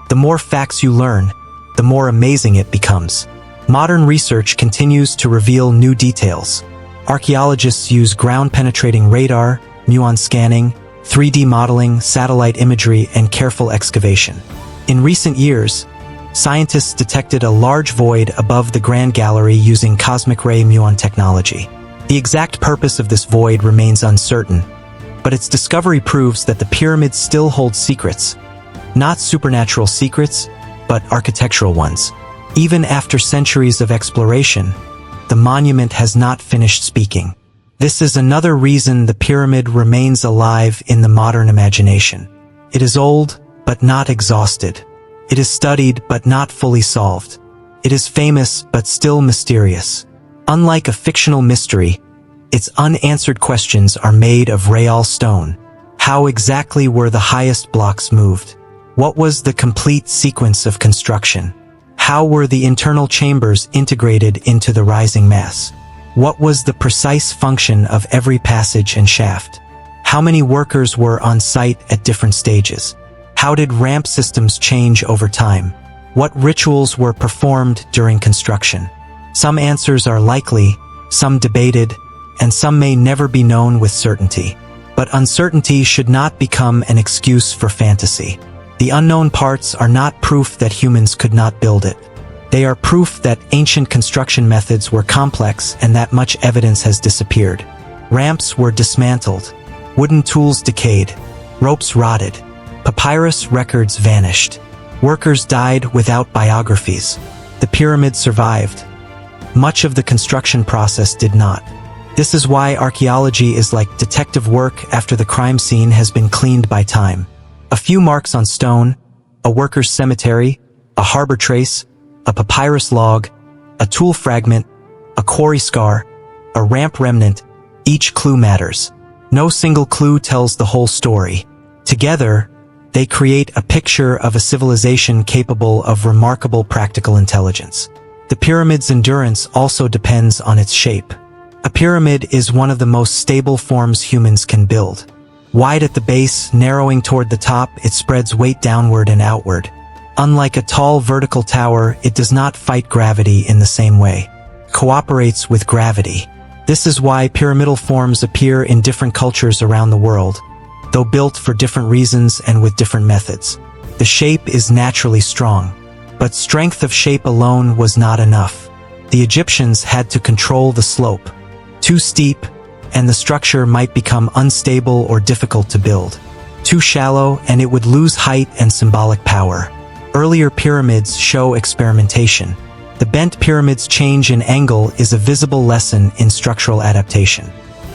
The more facts you learn, the more amazing it becomes. Modern research continues to reveal new details. Archaeologists use ground-penetrating radar, muon scanning, 3D modeling, satellite imagery, and careful excavation. In recent years, scientists detected a large void above the Grand Gallery using cosmic ray muon technology. The exact purpose of this void remains uncertain, but its discovery proves that the pyramid still holds secrets. Not supernatural secrets, but architectural ones. Even after centuries of exploration, the monument has not finished speaking. This is another reason the pyramid remains alive in the modern imagination. It is old, but not exhausted. It is studied, but not fully solved. It is famous, but still mysterious. Unlike a fictional mystery, its unanswered questions are made of real stone. How exactly were the highest blocks moved? What was the complete sequence of construction? How were the internal chambers integrated into the rising mass? What was the precise function of every passage and shaft? How many workers were on site at different stages? How did ramp systems change over time? What rituals were performed during construction? Some answers are likely, some debated, and some may never be known with certainty. But uncertainty should not become an excuse for fantasy. The unknown parts are not proof that humans could not build it. They are proof that ancient construction methods were complex and that much evidence has disappeared. Ramps were dismantled. Wooden tools decayed. Ropes rotted. Papyrus records vanished. Workers died without biographies. The pyramid survived. Much of the construction process did not. This is why archaeology is like detective work after the crime scene has been cleaned by time. A few marks on stone, a worker's cemetery, a harbor trace, a papyrus log, a tool fragment, a quarry scar, a ramp remnant, each clue matters. No single clue tells the whole story. Together, they create a picture of a civilization capable of remarkable practical intelligence. The pyramid's endurance also depends on its shape. A pyramid is one of the most stable forms humans can build. Wide at the base, narrowing toward the top, it spreads weight downward and outward. Unlike a tall vertical tower, it does not fight gravity in the same way. It cooperates with gravity. This is why pyramidal forms appear in different cultures around the world, though built for different reasons and with different methods. The shape is naturally strong, but strength of shape alone was not enough. The Egyptians had to control the slope. Too steep, and the structure might become unstable or difficult to build. Too shallow, and it would lose height and symbolic power. Earlier pyramids show experimentation. The bent pyramid's change in angle is a visible lesson in structural adaptation.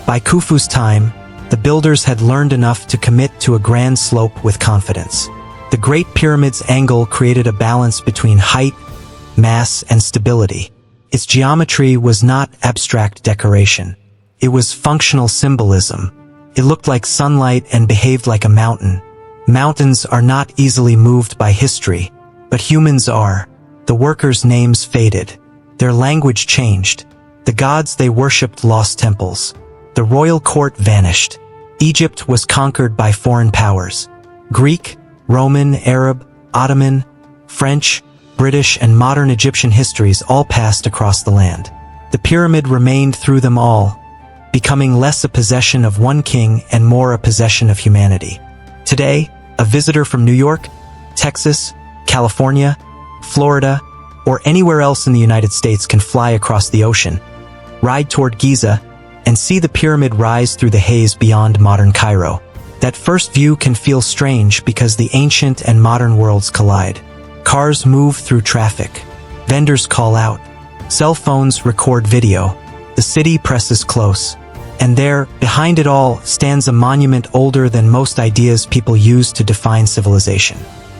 By Khufu's time, the builders had learned enough to commit to a grand slope with confidence. The Great Pyramid's angle created a balance between height, mass, and stability. Its geometry was not abstract decoration. It was functional symbolism. It looked like sunlight and behaved like a mountain. Mountains are not easily moved by history, but humans are. The workers' names faded. Their language changed. The gods they worshipped lost temples. The royal court vanished. Egypt was conquered by foreign powers. Greek, Roman, Arab, Ottoman, French, British, and modern Egyptian histories all passed across the land. The pyramid remained through them all, becoming less a possession of one king and more a possession of humanity. Today, a visitor from New York, Texas, California, Florida, or anywhere else in the United States can fly across the ocean, ride toward Giza, and see the pyramid rise through the haze beyond modern Cairo. That first view can feel strange because the ancient and modern worlds collide. Cars move through traffic. Vendors call out. Cell phones record video. The city presses close. And there, behind it all, stands a monument older than most ideas people use to define civilization.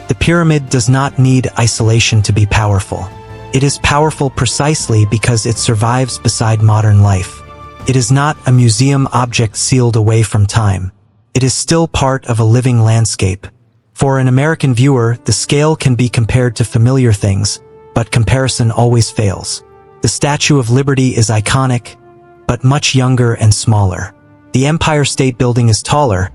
The pyramid does not need isolation to be powerful. It is powerful precisely because it survives beside modern life. It is not a museum object sealed away from time. It is still part of a living landscape. For an American viewer, the scale can be compared to familiar things, but comparison always fails. The Statue of Liberty is iconic, but much younger and smaller. The Empire State Building is taller,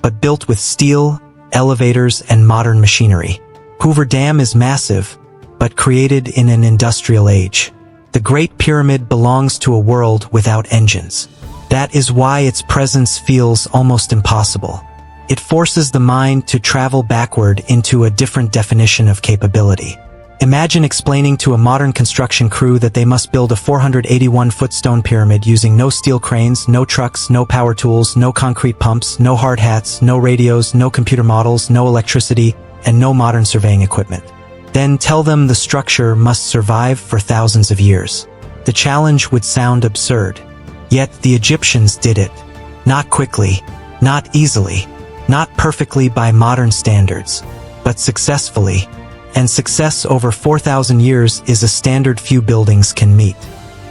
but built with steel, elevators, and modern machinery. Hoover Dam is massive, but created in an industrial age. The Great Pyramid belongs to a world without engines. That is why its presence feels almost impossible. It forces the mind to travel backward into a different definition of capability. Imagine explaining to a modern construction crew that they must build a 481-foot stone pyramid using no steel cranes, no trucks, no power tools, no concrete pumps, no hard hats, no radios, no computer models, no electricity, and no modern surveying equipment. Then tell them the structure must survive for thousands of years. The challenge would sound absurd. Yet the Egyptians did it. Not quickly, not easily, not perfectly by modern standards, but successfully. And success over 4,000 years is a standard few buildings can meet.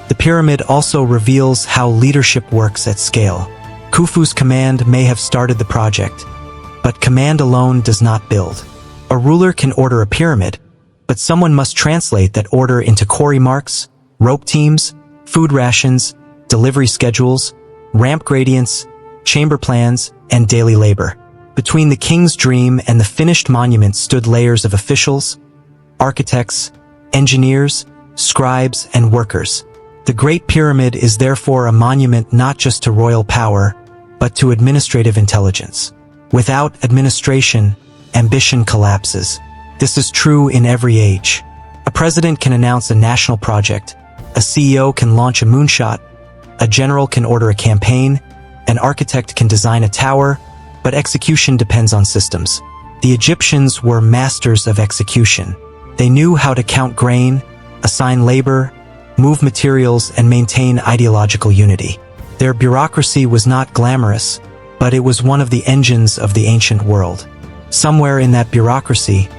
The pyramid also reveals how leadership works at scale. Khufu's command may have started the project, but command alone does not build. A ruler can order a pyramid, but someone must translate that order into quarry marks, rope teams, food rations, delivery schedules, ramp gradients, chamber plans, and daily labor. Between the king's dream and the finished monument stood layers of officials, architects, engineers, scribes, and workers. The Great Pyramid is therefore a monument not just to royal power, but to administrative intelligence. Without administration, ambition collapses. This is true in every age. A president can announce a national project, a CEO can launch a moonshot, a general can order a campaign, an architect can design a tower, but execution depends on systems. The Egyptians were masters of execution. They knew how to count grain, assign labor, move materials, and maintain ideological unity. Their bureaucracy was not glamorous, but it was one of the engines of the ancient world. Somewhere in that bureaucracy,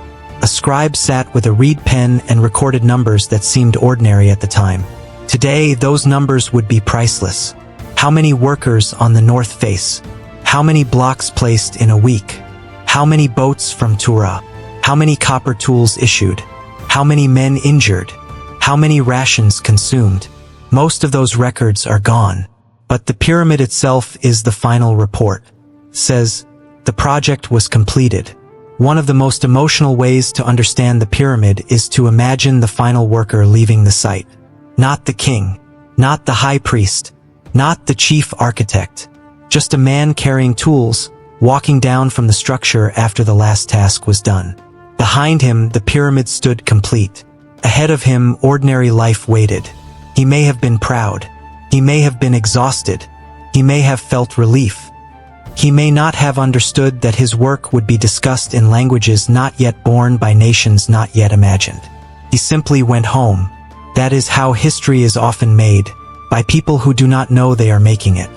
a scribe sat with a reed pen and recorded numbers that seemed ordinary at the time. Today, those numbers would be priceless. How many workers on the north face? How many blocks placed in a week? How many boats from Tura? How many copper tools issued? How many men injured? How many rations consumed? Most of those records are gone. But the pyramid itself is the final report. Says, the project was completed. One of the most emotional ways to understand the pyramid is to imagine the final worker leaving the site. Not the king, not the high priest, not the chief architect. Just a man carrying tools, walking down from the structure after the last task was done. Behind him, the pyramid stood complete. Ahead of him, ordinary life waited. He may have been proud. He may have been exhausted. He may have felt relief. He may not have understood that his work would be discussed in languages not yet born by nations not yet imagined. He simply went home. That is how history is often made, by people who do not know they are making it.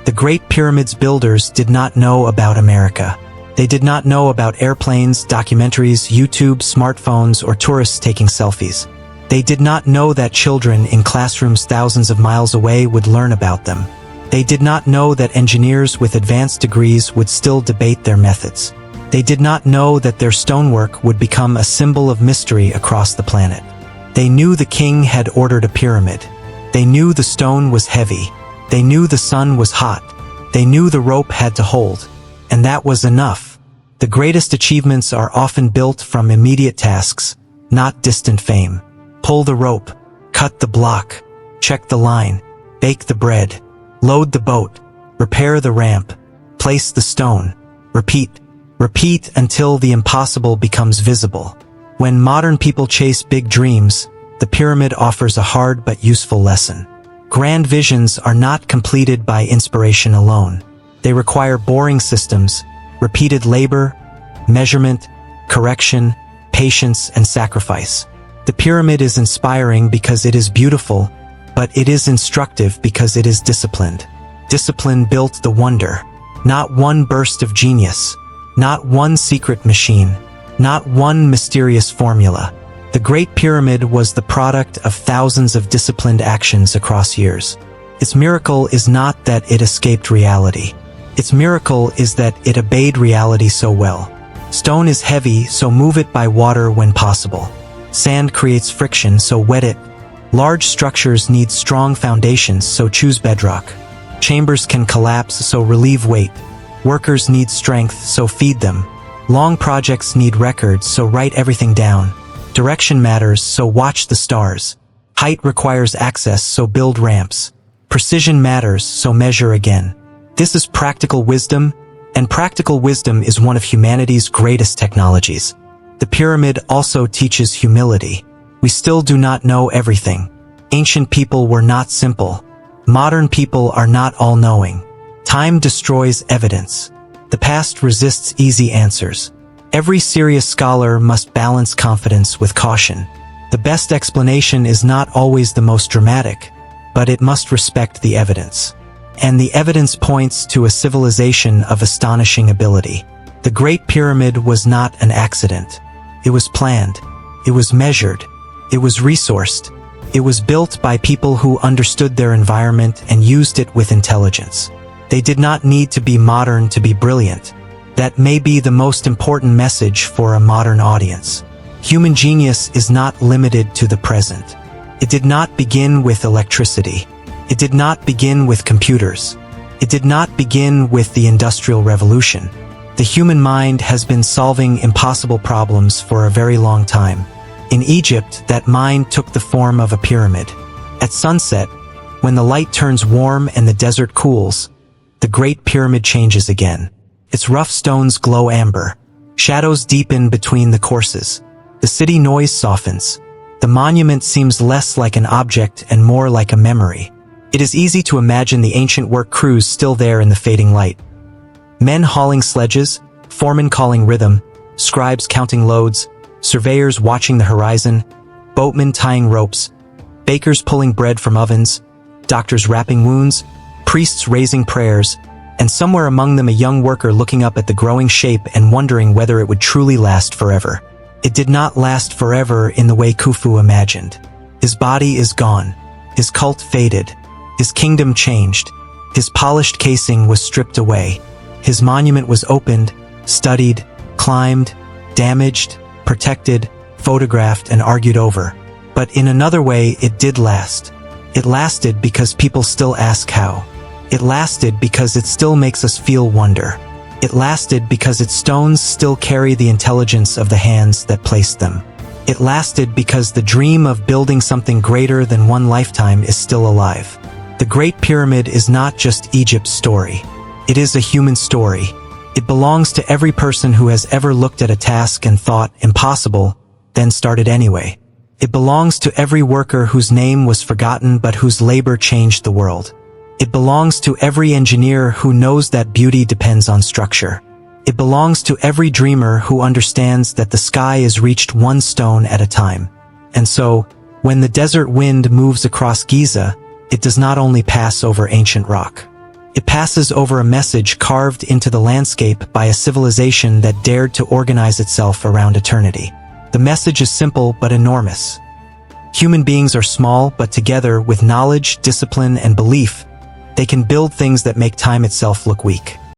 The Great Pyramid's builders did not know about America. They did not know about airplanes, documentaries, YouTube, smartphones, or tourists taking selfies. They did not know that children in classrooms thousands of miles away would learn about them. They did not know that engineers with advanced degrees would still debate their methods. They did not know that their stonework would become a symbol of mystery across the planet. They knew the king had ordered a pyramid. They knew the stone was heavy. They knew the sun was hot. They knew the rope had to hold. And that was enough. The greatest achievements are often built from immediate tasks, not distant fame. Pull the rope, cut the block, check the line, bake the bread, load the boat, repair the ramp, place the stone, repeat until the impossible becomes visible. When modern people chase big dreams, the pyramid offers a hard but useful lesson. Grand visions are not completed by inspiration alone. They require boring systems, repeated labor, measurement, correction, patience, and sacrifice. The pyramid is inspiring because it is beautiful, but it is instructive because it is disciplined. Discipline built the wonder. Not one burst of genius. Not one secret machine. Not one mysterious formula. The Great Pyramid was the product of thousands of disciplined actions across years. Its miracle is not that it escaped reality. Its miracle is that it obeyed reality so well. Stone is heavy, so move it by water when possible. Sand creates friction, so wet it. Large structures need strong foundations, so choose bedrock. Chambers can collapse, so relieve weight. Workers need strength, so feed them. Long projects need records, so write everything down. Direction matters, so watch the stars. Height requires access, so build ramps. Precision matters, so measure again. This is practical wisdom, and practical wisdom is one of humanity's greatest technologies. The pyramid also teaches humility. We still do not know everything. Ancient people were not simple. Modern people are not all-knowing. Time destroys evidence. The past resists easy answers. Every serious scholar must balance confidence with caution. The best explanation is not always the most dramatic, but it must respect the evidence. And the evidence points to a civilization of astonishing ability. The Great Pyramid was not an accident. It was planned. It was measured. It was resourced. It was built by people who understood their environment and used it with intelligence. They did not need to be modern to be brilliant. That may be the most important message for a modern audience. Human genius is not limited to the present. It did not begin with electricity. It did not begin with computers. It did not begin with the Industrial Revolution. The human mind has been solving impossible problems for a very long time. In Egypt, that mind took the form of a pyramid. At sunset, when the light turns warm and the desert cools, the Great Pyramid changes again. Its rough stones glow amber. Shadows deepen between the courses. The city noise softens. The monument seems less like an object and more like a memory. It is easy to imagine the ancient work crews still there in the fading light. Men hauling sledges, foremen calling rhythm, scribes counting loads, surveyors watching the horizon, boatmen tying ropes, bakers pulling bread from ovens, doctors wrapping wounds, priests raising prayers, and somewhere among them a young worker looking up at the growing shape and wondering whether it would truly last forever. It did not last forever in the way Khufu imagined. His body is gone. His cult faded. His kingdom changed. His polished casing was stripped away. His monument was opened, studied, climbed, damaged, protected, photographed, and argued over. But in another way, it did last. It lasted because people still ask how. It lasted because it still makes us feel wonder. It lasted because its stones still carry the intelligence of the hands that placed them. It lasted because the dream of building something greater than one lifetime is still alive. The Great Pyramid is not just Egypt's story. It is a human story. It belongs to every person who has ever looked at a task and thought, impossible, then started anyway. It belongs to every worker whose name was forgotten but whose labor changed the world. It belongs to every engineer who knows that beauty depends on structure. It belongs to every dreamer who understands that the sky is reached one stone at a time. And so, when the desert wind moves across Giza, it does not only pass over ancient rock. It passes over a message carved into the landscape by a civilization that dared to organize itself around eternity. The message is simple but enormous. Human beings are small, but together, with knowledge, discipline, and belief, they can build things that make time itself look weak.